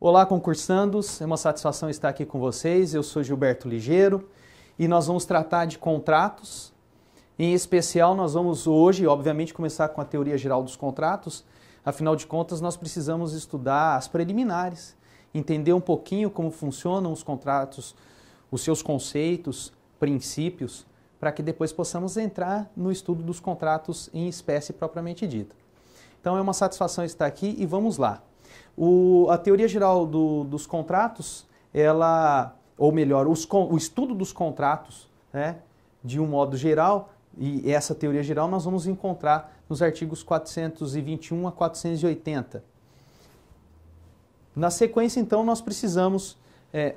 Olá, concursandos, é uma satisfação estar aqui com vocês. Eu sou Gilberto Ligeiro e nós vamos tratar de contratos. Em especial, nós vamos hoje, obviamente, começar com a teoria geral dos contratos. Afinal de contas, nós precisamos estudar as preliminares, entender um pouquinho como funcionam os contratos, os seus conceitos, princípios, para que depois possamos entrar no estudo dos contratos em espécie propriamente dita. Então, é uma satisfação estar aqui e vamos lá. A teoria geral dos contratos, ou melhor, o estudo dos contratos, né, de um modo geral, e essa teoria geral nós vamos encontrar nos artigos 421 a 480. Na sequência, então, nós precisamos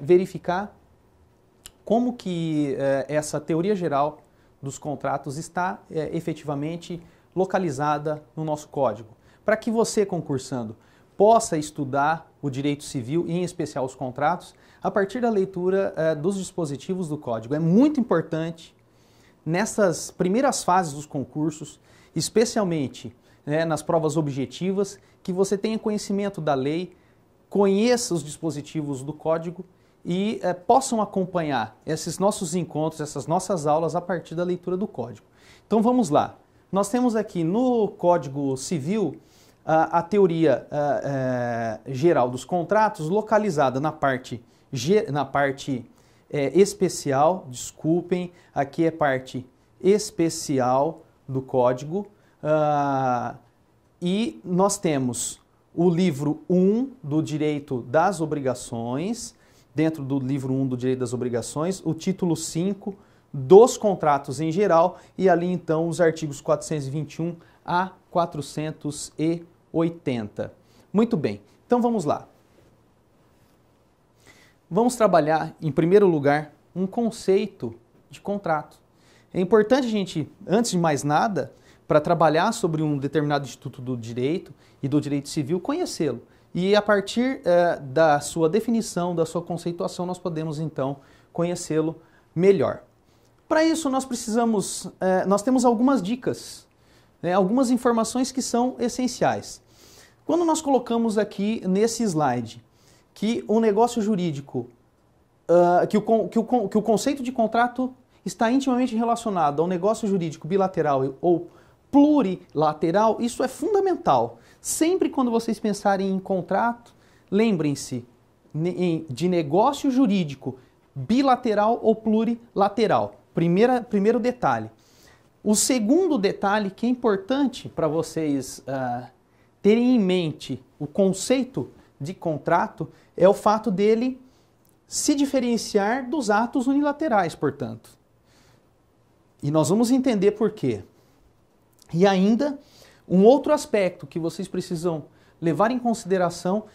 verificar como que essa teoria geral dos contratos está efetivamente localizada no nosso código. Para que você, concursando, possa estudar o direito civil e, em especial, os contratos, a partir da leitura dos dispositivos do Código. É muito importante, nessas primeiras fases dos concursos, especialmente nas provas objetivas, que você tenha conhecimento da lei, conheça os dispositivos do Código e possam acompanhar esses nossos encontros, essas nossas aulas a partir da leitura do Código. Então vamos lá. Nós temos aqui no Código Civil a teoria geral dos contratos localizada na parte especial, desculpem, aqui é parte especial do Código, e nós temos o livro 1 do Direito das Obrigações, dentro do livro 1 do Direito das Obrigações, o título 5 dos contratos em geral, e ali então os artigos 421 a 480. Muito bem, então vamos lá. Vamos trabalhar, em primeiro lugar, um conceito de contrato. É importante a gente, antes de mais nada, para trabalhar sobre um determinado instituto do direito e do direito civil, conhecê-lo. E a partir da sua definição, da sua conceituação, nós podemos então conhecê-lo melhor. Para isso nós temos algumas dicas, algumas informações que são essenciais. Quando nós colocamos aqui nesse slide que o negócio jurídico, que o conceito de contrato está intimamente relacionado ao negócio jurídico bilateral ou plurilateral, isso é fundamental. Sempre quando vocês pensarem em contrato, lembrem-se de negócio jurídico bilateral ou plurilateral. Primeiro detalhe. O segundo detalhe que é importante para vocês terem em mente o conceito de contrato é o fato dele se diferenciar dos atos unilaterais, portanto. E nós vamos entender por quê. E ainda, um outro aspecto que vocês precisam levar em consideração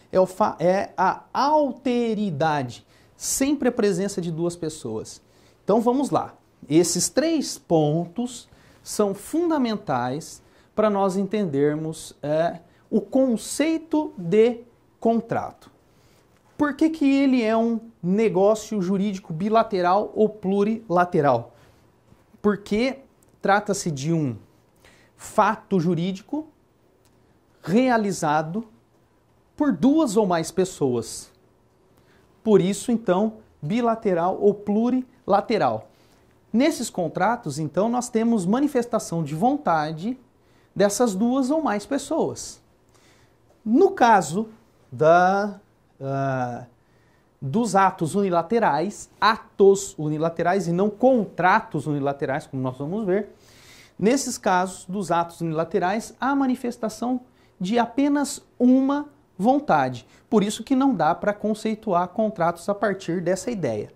é a alteridade, sempre a presença de duas pessoas. Então vamos lá. Esses 3 pontos são fundamentais para nós entendermos o conceito de contrato. Por que que ele é um negócio jurídico bilateral ou plurilateral? Porque trata-se de um fato jurídico realizado por 2 ou mais pessoas. Por isso, então, bilateral ou plurilateral. Nesses contratos, então, nós temos manifestação de vontade dessas 2 ou mais pessoas. No caso dos atos unilaterais e não contratos unilaterais, como nós vamos ver, nesses casos dos atos unilaterais, há manifestação de apenas uma vontade. Por isso que não dá para conceituar contratos a partir dessa ideia.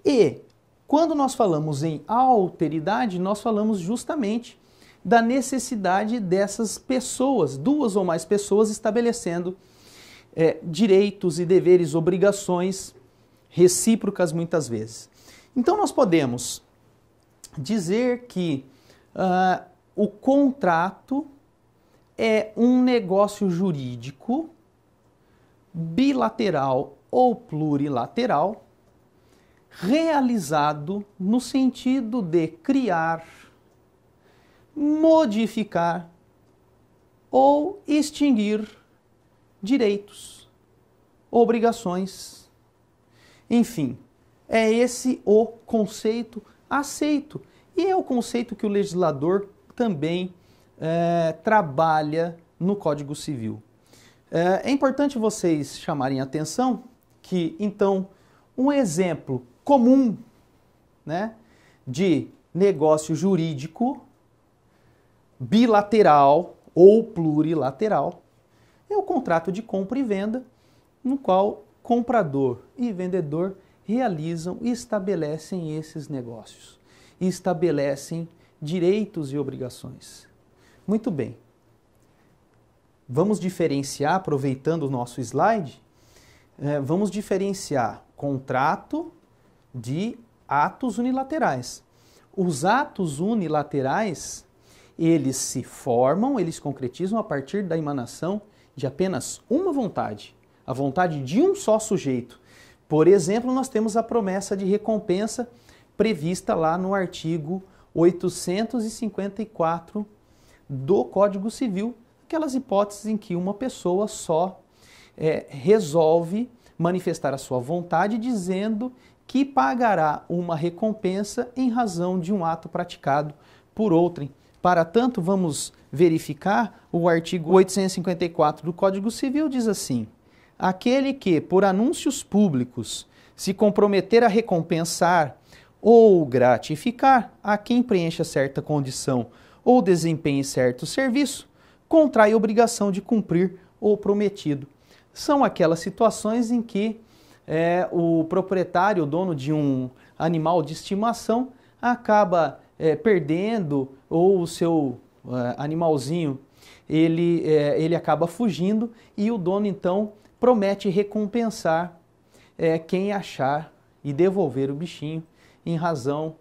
E quando nós falamos em alteridade, nós falamos justamente da necessidade dessas pessoas, 2 ou mais pessoas, estabelecendo direitos e deveres, obrigações recíprocas muitas vezes. Então nós podemos dizer que o contrato é um negócio jurídico bilateral ou plurilateral realizado no sentido de criar, modificar ou extinguir direitos, obrigações. Enfim, é esse o conceito aceito. E é o conceito que o legislador também trabalha no Código Civil. É importante vocês chamarem a atenção que, então, um exemplo comum, né, de negócio jurídico bilateral ou plurilateral é o contrato de compra e venda, no qual comprador e vendedor realizam e estabelecem esses negócios, e estabelecem direitos e obrigações. Muito bem. Vamos diferenciar, aproveitando o nosso slide, vamos diferenciar contrato de atos unilaterais. Os atos unilaterais, eles se formam, eles concretizam a partir da emanação de apenas uma vontade, a vontade de um só sujeito. Por exemplo, nós temos a promessa de recompensa prevista lá no artigo 854 do Código Civil, aquelas hipóteses em que uma pessoa só resolve manifestar a sua vontade dizendo que pagará uma recompensa em razão de um ato praticado por outrem. Para tanto, vamos verificar o artigo 854 do Código Civil diz assim: aquele que, por anúncios públicos, se comprometer a recompensar ou gratificar a quem preencha certa condição ou desempenhe certo serviço, contrai obrigação de cumprir o prometido. São aquelas situações em que o proprietário, o dono de um animal de estimação, acaba perdendo, ou o seu animalzinho, ele acaba fugindo e o dono então promete recompensar quem achar e devolver o bichinho em razão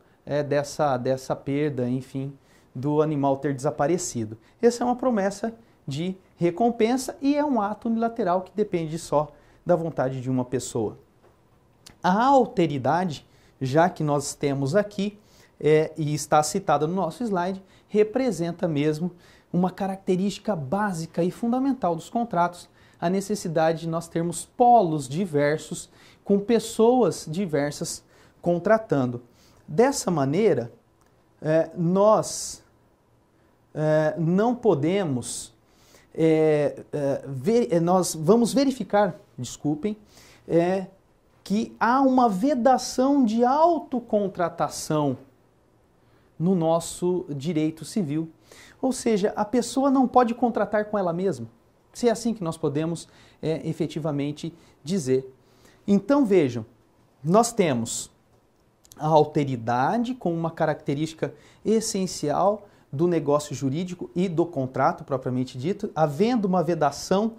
dessa perda, enfim, do animal ter desaparecido. Essa é uma promessa de recompensa e é um ato unilateral que depende só da vontade de uma pessoa. A alteridade, já que nós temos aqui, e está citada no nosso slide, representa mesmo uma característica básica e fundamental dos contratos, a necessidade de nós termos polos diversos com pessoas diversas contratando. Dessa maneira, nós não podemos, nós vamos verificar, desculpem, que há uma vedação de autocontratação no nosso direito civil. Ou seja, a pessoa não pode contratar com ela mesma. Se é assim que nós podemos efetivamente dizer. Então vejam, nós temos a alteridade como uma característica essencial do negócio jurídico e do contrato propriamente dito, havendo uma vedação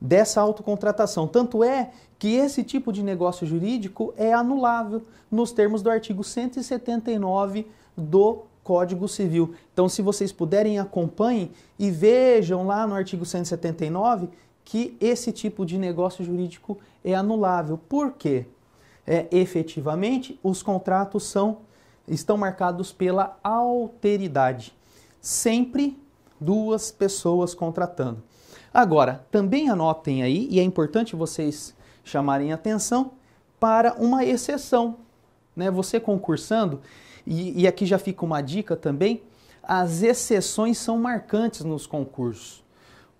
dessa autocontratação. Tanto é que esse tipo de negócio jurídico é anulável nos termos do artigo 179 do Código Civil. Então, se vocês puderem, acompanhem e vejam lá no artigo 179 que esse tipo de negócio jurídico é anulável. Por quê? Efetivamente, os contratos estão marcados pela alteridade. Sempre duas pessoas contratando. Agora, também anotem aí, e é importante vocês chamarem atenção para uma exceção. Né? Você concursando, e aqui já fica uma dica também, as exceções são marcantes nos concursos.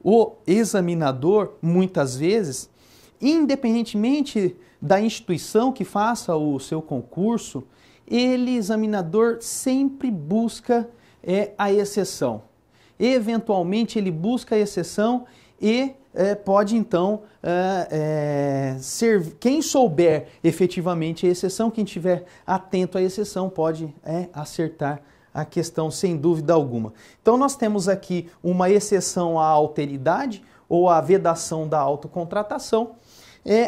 O examinador, muitas vezes, independentemente da instituição que faça o seu concurso, examinador, sempre busca a exceção. Eventualmente, ele busca a exceção e pode, então, quem souber efetivamente a exceção, quem estiver atento à exceção, pode acertar a questão sem dúvida alguma. Então, nós temos aqui uma exceção à alteridade ou à vedação da autocontratação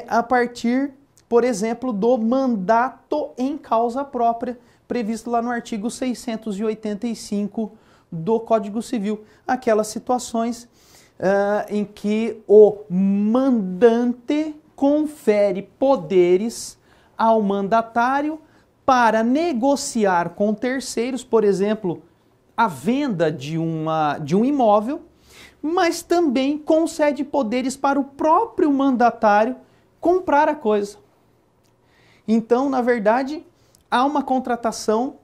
a partir, por exemplo, do mandato em causa própria, previsto lá no artigo 685 do Código Civil. Aquelas situações em que o mandante confere poderes ao mandatário para negociar com terceiros, por exemplo, a venda de um imóvel, mas também concede poderes para o próprio mandatário comprar a coisa. Então, na verdade, há uma contratação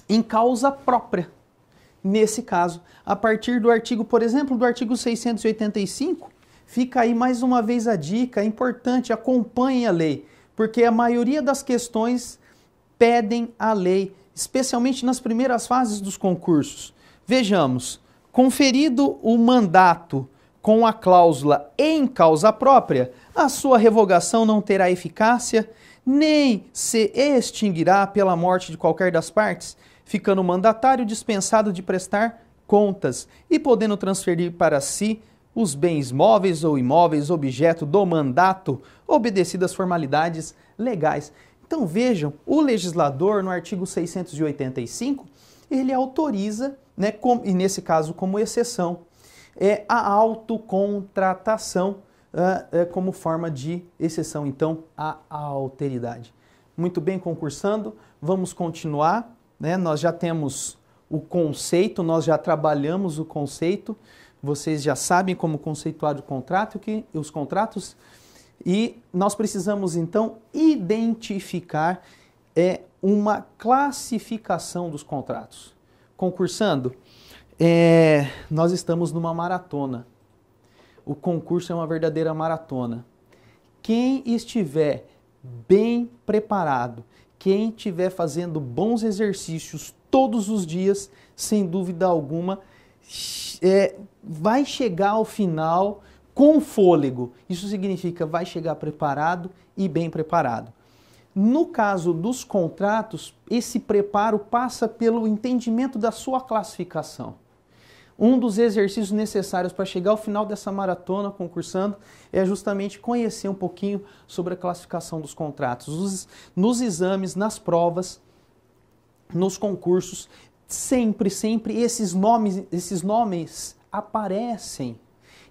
em causa própria. Nesse caso, a partir do artigo, por exemplo, do artigo 685, fica aí mais uma vez a dica, é importante, acompanhe a lei, porque a maioria das questões pedem a lei, especialmente nas primeiras fases dos concursos. Vejamos, conferido o mandato com a cláusula em causa própria, a sua revogação não terá eficácia, nem se extinguirá pela morte de qualquer das partes, ficando o mandatário dispensado de prestar contas e podendo transferir para si os bens móveis ou imóveis objeto do mandato, obedecidas formalidades legais. Então vejam, o legislador no artigo 685, ele autoriza, né, e nesse caso como exceção, a autocontratação como forma de exceção, então, à alteridade. Muito bem, concursando, vamos continuar, né? Nós já temos o conceito, nós já trabalhamos o conceito, vocês já sabem como conceituar o contrato, os contratos, e nós precisamos, então, identificar uma classificação dos contratos. Concursando, nós estamos numa maratona. O concurso é uma verdadeira maratona. Quem estiver bem preparado, quem estiver fazendo bons exercícios todos os dias, sem dúvida alguma, vai chegar ao final com fôlego. Isso significa vai chegar preparado e bem preparado. No caso dos contratos, esse preparo passa pelo entendimento da sua classificação. Um dos exercícios necessários para chegar ao final dessa maratona concursando é justamente conhecer um pouquinho sobre a classificação dos contratos. Nos exames, nas provas, nos concursos, sempre esses nomes aparecem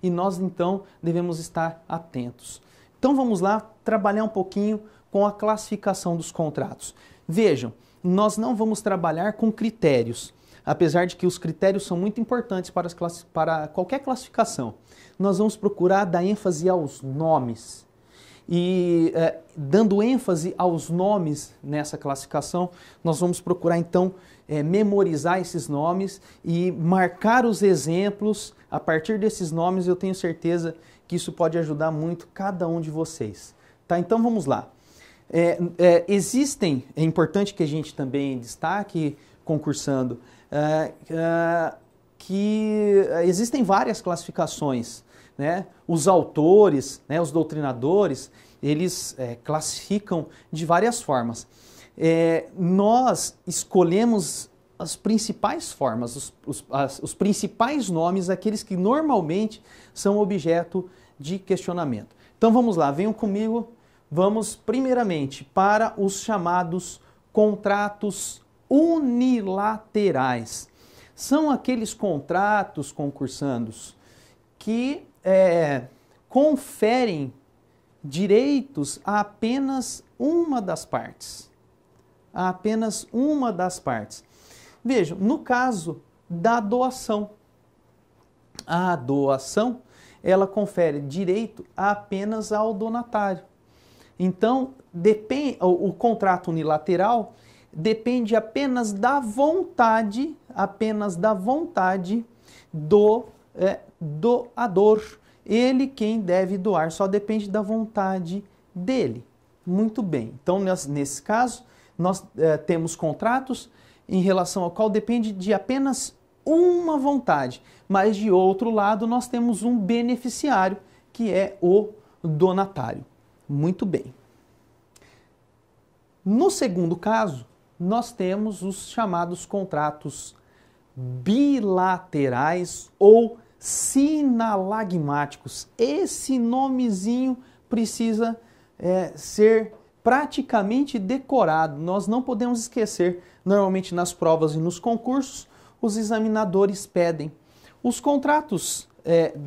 e nós então devemos estar atentos. Então vamos lá trabalhar um pouquinho com a classificação dos contratos. Vejam, nós não vamos trabalhar com critérios. Apesar de que os critérios são muito importantes para qualquer classificação, nós vamos procurar dar ênfase aos nomes. E dando ênfase aos nomes nessa classificação, nós vamos procurar então memorizar esses nomes e marcar os exemplos. A partir desses nomes eu tenho certeza que isso pode ajudar muito cada um de vocês. Tá? Então vamos lá. É importante que a gente também destaque, concursando, que existem várias classificações, né? Os autores, né, os doutrinadores, eles classificam de várias formas. Nós escolhemos as principais formas, os principais nomes, aqueles que normalmente são objeto de questionamento. Então vamos lá, venham comigo, vamos primeiramente para os chamados contratos unilaterais. São aqueles contratos, concursandos, que conferem direitos a apenas uma das partes. A apenas uma das partes. Vejam, no caso da doação, a doação, ela confere direito apenas ao donatário. Então, o contrato unilateral depende apenas da vontade do doador. Ele quem deve doar, só depende da vontade dele. Muito bem. Então, nesse caso, nós temos contratos em relação ao qual depende de apenas uma vontade. Mas, de outro lado, nós temos um beneficiário, que é o donatário. Muito bem. No segundo caso, nós temos os chamados contratos bilaterais ou sinalagmáticos. Esse nomezinho precisa ser praticamente decorado. Nós não podemos esquecer. Normalmente nas provas e nos concursos, os examinadores pedem. Os contratos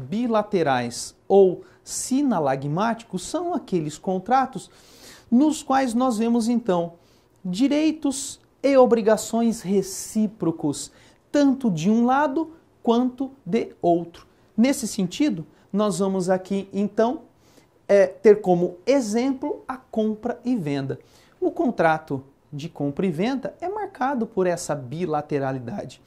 bilaterais ou sinalagmáticos são aqueles contratos nos quais nós vemos então direitos e obrigações recíprocos, tanto de um lado quanto de outro. Nesse sentido, nós vamos aqui então ter como exemplo a compra e venda. O contrato de compra e venda é marcado por essa bilateralidade.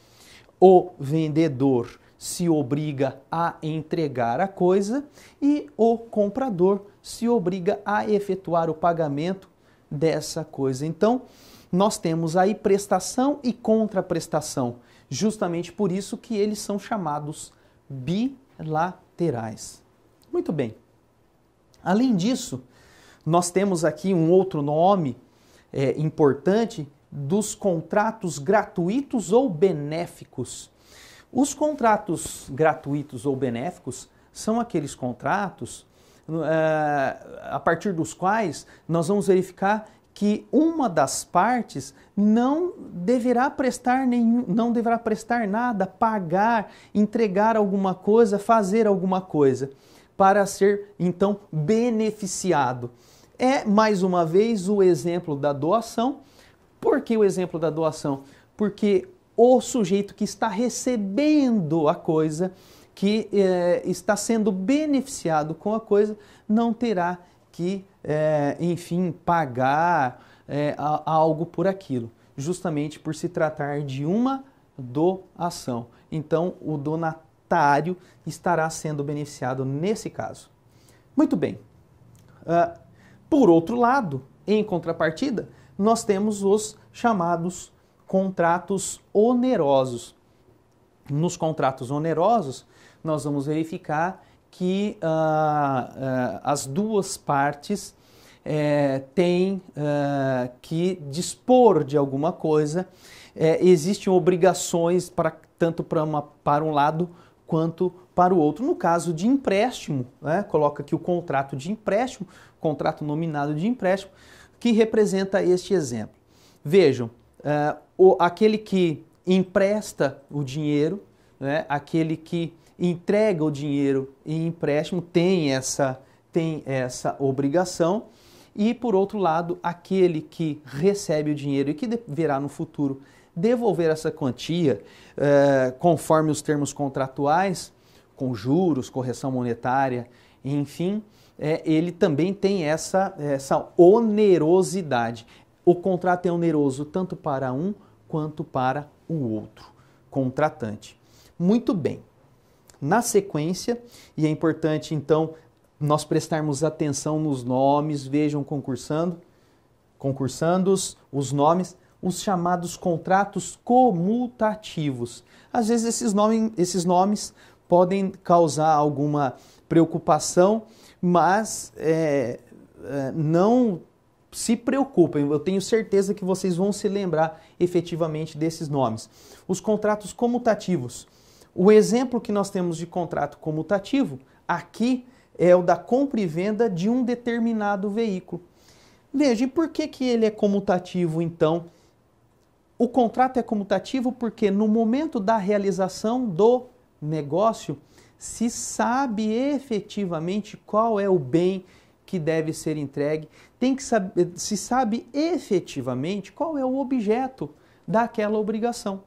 O vendedor se obriga a entregar a coisa e o comprador se obriga a efetuar o pagamento dessa coisa. Então, nós temos aí prestação e contraprestação, justamente por isso que eles são chamados bilaterais. Muito bem. Além disso, nós temos aqui um outro nome importante dos contratos gratuitos ou benéficos. Os contratos gratuitos ou benéficos são aqueles contratos a partir dos quais nós vamos verificar que uma das partes não deverá prestar nada, pagar, entregar alguma coisa, fazer alguma coisa, para ser então beneficiado. É mais uma vez o exemplo da doação. Por que o exemplo da doação? Porque o sujeito que está recebendo a coisa, que está sendo beneficiado com a coisa, não terá que, enfim, pagar algo por aquilo, justamente por se tratar de uma doação. Então, o donatário estará sendo beneficiado nesse caso. Muito bem. Por outro lado, em contrapartida, nós temos os chamados contratos onerosos. Nos contratos onerosos, nós vamos verificar que as duas partes têm que dispor de alguma coisa. Existem obrigações tanto para um lado quanto para o outro. No caso de empréstimo, coloca aqui o contrato de empréstimo, contrato nominado de empréstimo, que representa este exemplo. Vejam, aquele que empresta o dinheiro, aquele que entrega o dinheiro em empréstimo tem essa obrigação, e por outro lado, aquele que recebe o dinheiro e que deverá no futuro devolver essa quantia conforme os termos contratuais, com juros, correção monetária, enfim, ele também tem essa onerosidade. O contrato é oneroso tanto para um quanto para o outro contratante. Muito bem. Na sequência, e é importante então nós prestarmos atenção nos nomes, vejam concursandos, os nomes, os chamados contratos comutativos. Às vezes esses nomes podem causar alguma preocupação, mas não se preocupem, eu tenho certeza que vocês vão se lembrar efetivamente desses nomes. Os contratos comutativos. O exemplo que nós temos de contrato comutativo aqui é o da compra e venda de um determinado veículo. Veja, e por que ele é comutativo então? O contrato é comutativo porque no momento da realização do negócio se sabe efetivamente qual é o bem que deve ser entregue, se sabe efetivamente qual é o objeto daquela obrigação,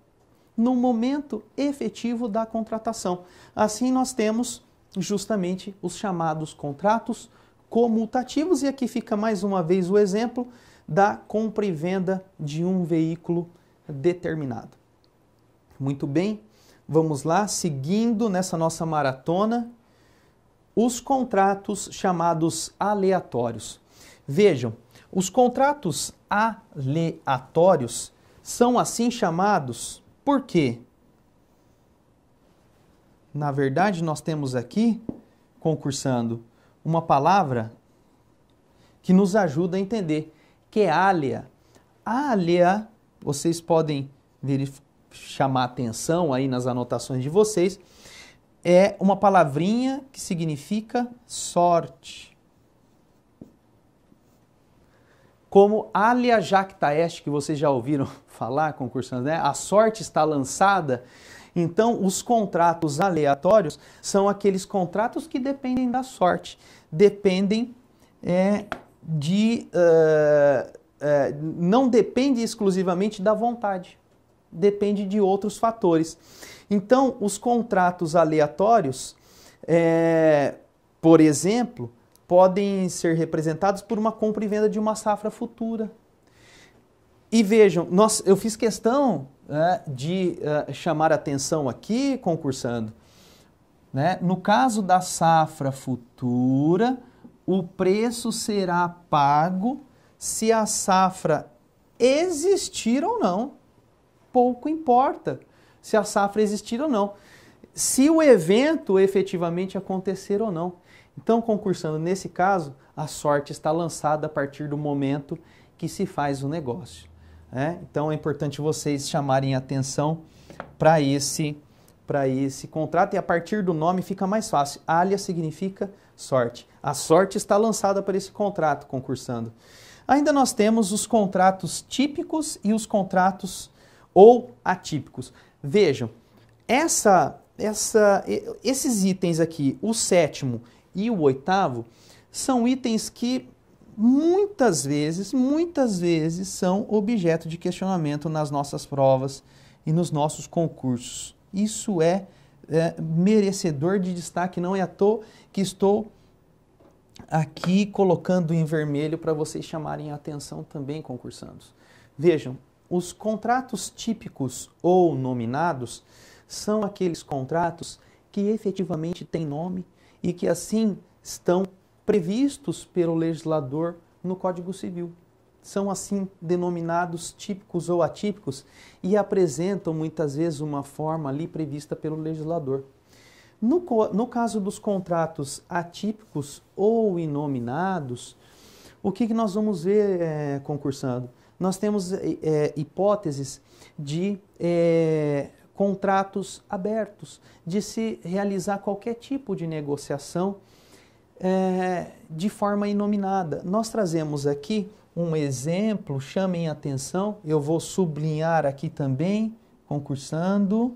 no momento efetivo da contratação. Assim nós temos justamente os chamados contratos comutativos, e aqui fica mais uma vez o exemplo da compra e venda de um veículo determinado. Muito bem, vamos lá, seguindo nessa nossa maratona, os contratos chamados aleatórios. Vejam, os contratos aleatórios são assim chamados por quê? Na verdade, nós temos aqui, concursando, uma palavra que nos ajuda a entender, que é alea. Alea, vocês podem chamar atenção aí nas anotações de vocês, é uma palavrinha que significa sorte. Como alea jacta est, que vocês já ouviram falar, concursantes, né? A sorte está lançada. Então, os contratos aleatórios são aqueles contratos que dependem da sorte, dependem não depende exclusivamente da vontade, depende de outros fatores. Então, os contratos aleatórios, por exemplo, podem ser representados por uma compra e venda de uma safra futura. E vejam, eu fiz questão, né, de chamar a atenção aqui, concursando, né? No caso da safra futura, o preço será pago se a safra existir ou não. Pouco importa se a safra existir ou não. Se o evento efetivamente acontecer ou não. Então, concursando, nesse caso, a sorte está lançada a partir do momento que se faz o negócio, né? Então, é importante vocês chamarem atenção para esse contrato, e a partir do nome fica mais fácil. Alias significa sorte. A sorte está lançada para esse contrato, concursando. Ainda nós temos os contratos típicos e os contratos ou atípicos. Vejam, esses itens aqui, o 7º e o 8º, são itens que muitas vezes são objeto de questionamento nas nossas provas e nos nossos concursos. Isso é merecedor de destaque, não é à toa que estou aqui colocando em vermelho para vocês chamarem a atenção também, concursandos. Vejam, os contratos típicos ou nominados são aqueles contratos que efetivamente têm nome e que assim estão previstos pelo legislador no Código Civil. São assim denominados típicos ou atípicos e apresentam muitas vezes uma forma ali prevista pelo legislador. No caso dos contratos atípicos ou inominados, o que nós vamos ver, concursando? Nós temos hipóteses de contratos abertos, de se realizar qualquer tipo de negociação de forma inominada. Nós trazemos aqui um exemplo, chamem atenção, eu vou sublinhar aqui também, concursando,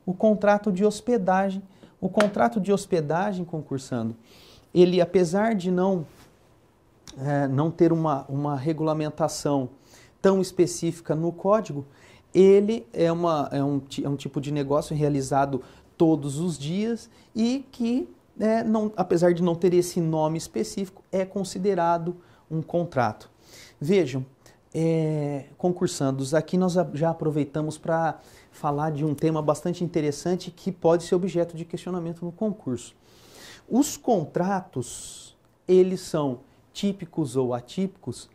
o contrato de hospedagem. O contrato de hospedagem, concursando, ele, apesar de não ter uma regulamentação tão específica no código, ele é um tipo de negócio realizado todos os dias e que, apesar de não ter esse nome específico, é considerado um contrato. Vejam, concursandos, aqui nós já aproveitamos para falar de um tema bastante interessante que pode ser objeto de questionamento no concurso. Os contratos, eles são típicos ou atípicos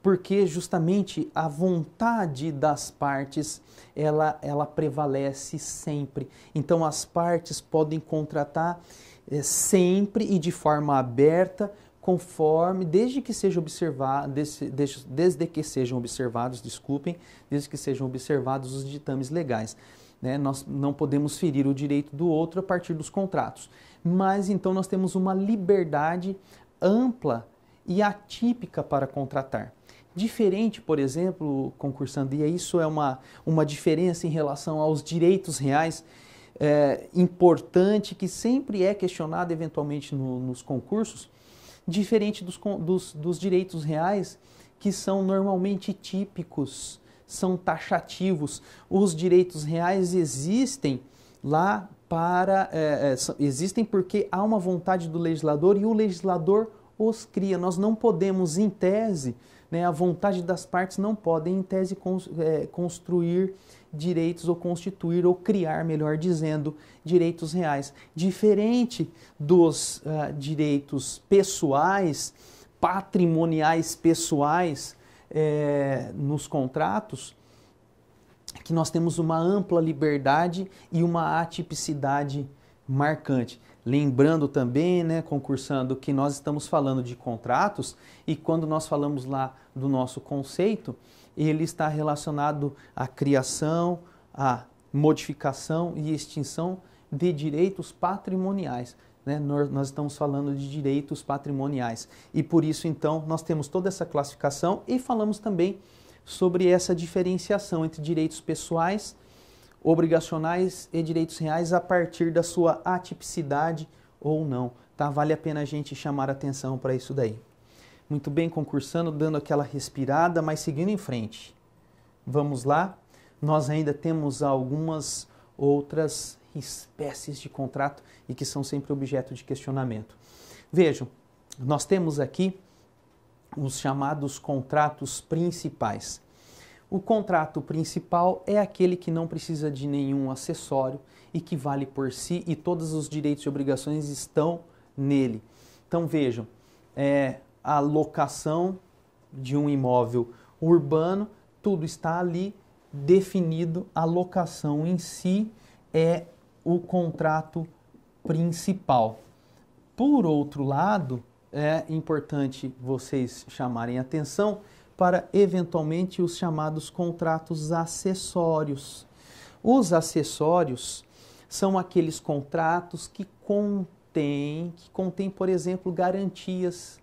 porque justamente a vontade das partes, ela prevalece sempre. Então as partes podem contratar sempre e de forma aberta, conforme, desde que sejam observados os ditames legais, né? Nós não podemos ferir o direito do outro a partir dos contratos, mas então nós temos uma liberdade ampla e atípica para contratar. Diferente, por exemplo, concursando, e isso é uma diferença em relação aos direitos reais, importante, que sempre é questionado eventualmente nos concursos, diferente dos direitos reais, que são normalmente típicos, são taxativos. Os direitos reais existem lá existem porque há uma vontade do legislador e o legislador os cria. Nós não podemos, em tese, a vontade das partes não podem, em tese, construir direitos ou constituir ou criar, melhor dizendo, direitos reais. Diferente dos direitos pessoais, patrimoniais pessoais nos contratos, que nós temos uma ampla liberdade e uma atipicidade marcante. Lembrando também, concursando, que nós estamos falando de contratos e quando nós falamos lá do nosso conceito, ele está relacionado à criação, à modificação e extinção de direitos patrimoniais. Nós estamos falando de direitos patrimoniais e por isso então nós temos toda essa classificação e falamos também sobre essa diferenciação entre direitos pessoais, obrigacionais e direitos reais a partir da sua atipicidade ou não. Tá? Vale a pena a gente chamar atenção para isso daí. Muito bem, concursando, dando aquela respirada, mas seguindo em frente. Vamos lá. Nós ainda temos algumas outras espécies de contrato e que são sempre objeto de questionamento. Vejam, nós temos aqui os chamados contratos principais. O contrato principal é aquele que não precisa de nenhum acessório e que vale por si e todos os direitos e obrigações estão nele. Então vejam, a locação de um imóvel urbano, tudo está ali definido, a locação em si é o contrato principal. Por outro lado, é importante vocês chamarem atenção para, eventualmente, os chamados contratos acessórios. Os acessórios são aqueles contratos que contêm, por exemplo, garantias.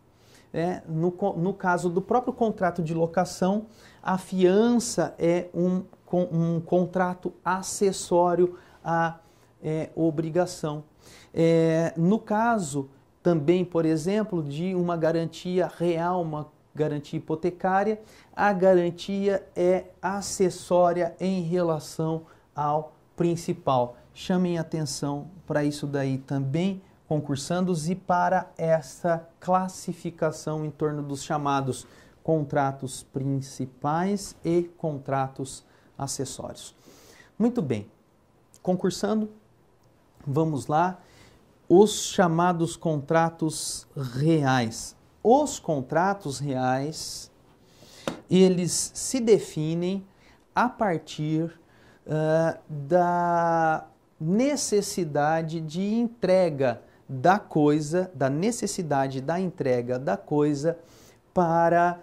No caso do próprio contrato de locação, a fiança é um contrato acessório à obrigação. No caso também, por exemplo, de uma garantia real, uma garantia hipotecária, a garantia é acessória em relação ao principal. Chamem atenção para isso daí também, concursandos, e para essa classificação em torno dos chamados contratos principais e contratos acessórios. Muito bem, concursando, vamos lá, os chamados contratos reais. Os contratos reais, eles se definem a partir da necessidade de entrega da coisa, da necessidade da entrega da coisa para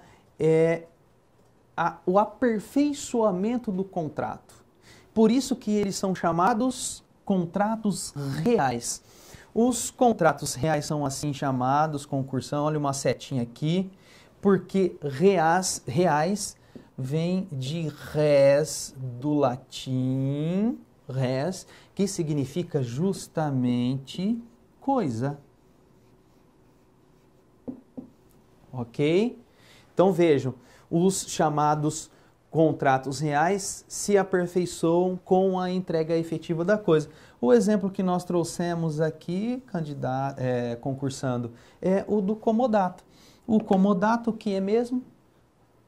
o aperfeiçoamento do contrato. Por isso que eles são chamados contratos reais. Os contratos reais são assim chamados, concursão, olha uma setinha aqui, porque reais vem de res, do latim, res, que significa justamente coisa. Ok? Então vejam, os chamados contratos reais se aperfeiçoam com a entrega efetiva da coisa. O exemplo que nós trouxemos aqui, concursando, é o do comodato. O comodato, que é mesmo?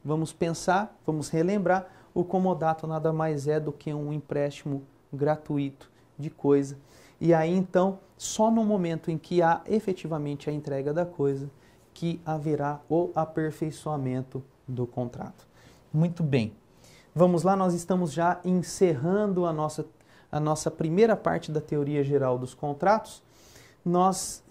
Vamos pensar, vamos relembrar, o comodato nada mais é do que um empréstimo gratuito de coisa. E aí então, só no momento em que há efetivamente a entrega da coisa, que haverá o aperfeiçoamento do contrato. Muito bem, vamos lá, nós estamos já encerrando a nossa primeira parte da teoria geral dos contratos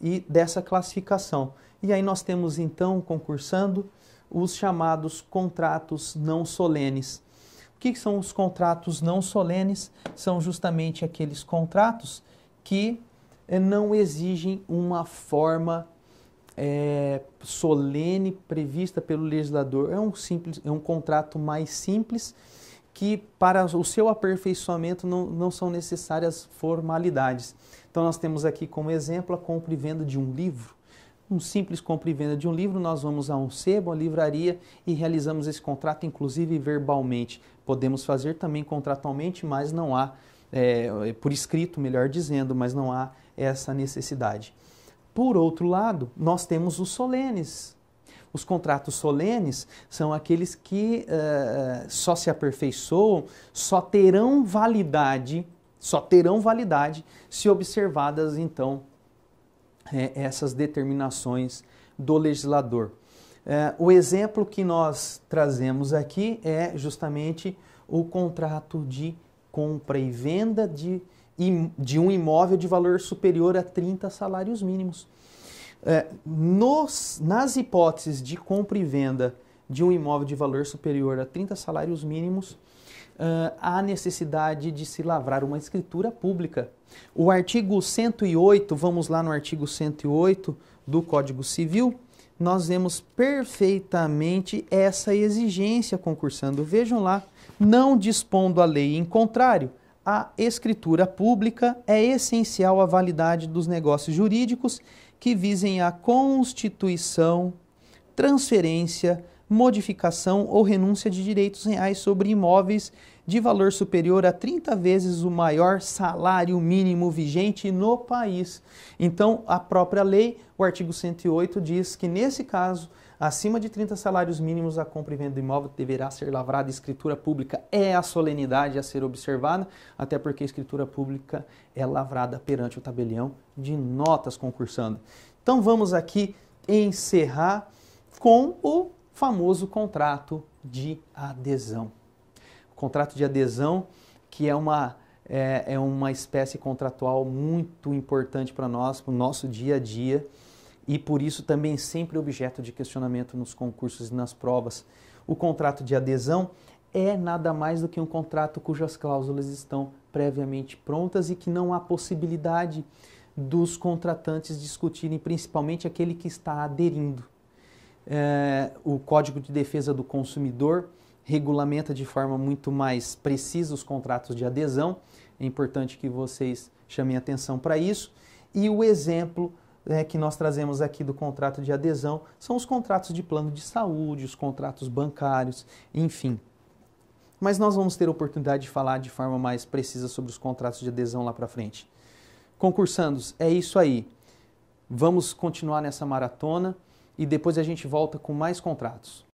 e dessa classificação. E aí nós temos então, concursando, os chamados contratos não solenes. O que são os contratos não solenes? São justamente aqueles contratos que não exigem uma forma solene prevista pelo legislador. É um contrato mais simples, que para o seu aperfeiçoamento não são necessárias formalidades. Então nós temos aqui como exemplo a compra e venda de um livro. Um simples compra e venda de um livro, nós vamos a um sebo, a livraria, e realizamos esse contrato, inclusive verbalmente. Podemos fazer também contratualmente, mas não há, por escrito, melhor dizendo, mas não há essa necessidade. Por outro lado, nós temos os solenes. Os contratos solenes são aqueles que só se aperfeiçoam, só terão validade se observadas, então, essas determinações do legislador. O exemplo que nós trazemos aqui é justamente o contrato de compra e venda de um imóvel de valor superior a 30 salários mínimos. Nas hipóteses de compra e venda de um imóvel de valor superior a 30 salários mínimos, há necessidade de se lavrar uma escritura pública. O artigo 108, vamos lá no artigo 108 do Código Civil, nós vemos perfeitamente essa exigência, concursando. Vejam lá, não dispondo a lei em contrário, a escritura pública é essencial à validade dos negócios jurídicos que visem a constituição, transferência, modificação ou renúncia de direitos reais sobre imóveis de valor superior a 30 vezes o maior salário mínimo vigente no país. Então, a própria lei, o artigo 108, diz que, nesse caso, acima de 30 salários mínimos, a compra e venda do imóvel deverá ser lavrada. Escritura pública é a solenidade a ser observada, até porque a escritura pública é lavrada perante o tabelião de notas concursando. Então vamos aqui encerrar com o famoso contrato de adesão. O contrato de adesão, que é uma espécie contratual muito importante para nós, para o nosso dia a dia, e por isso também sempre objeto de questionamento nos concursos e nas provas. O contrato de adesão é nada mais do que um contrato cujas cláusulas estão previamente prontas e que não há possibilidade dos contratantes discutirem, principalmente aquele que está aderindo. O Código de Defesa do Consumidor regulamenta de forma muito mais precisa os contratos de adesão. É importante que vocês chamem atenção para isso. E o exemplo que nós trazemos aqui do contrato de adesão são os contratos de plano de saúde, os contratos bancários, enfim. Mas nós vamos ter a oportunidade de falar de forma mais precisa sobre os contratos de adesão lá para frente. Concursandos, é isso aí. Vamos continuar nessa maratona e depois a gente volta com mais contratos.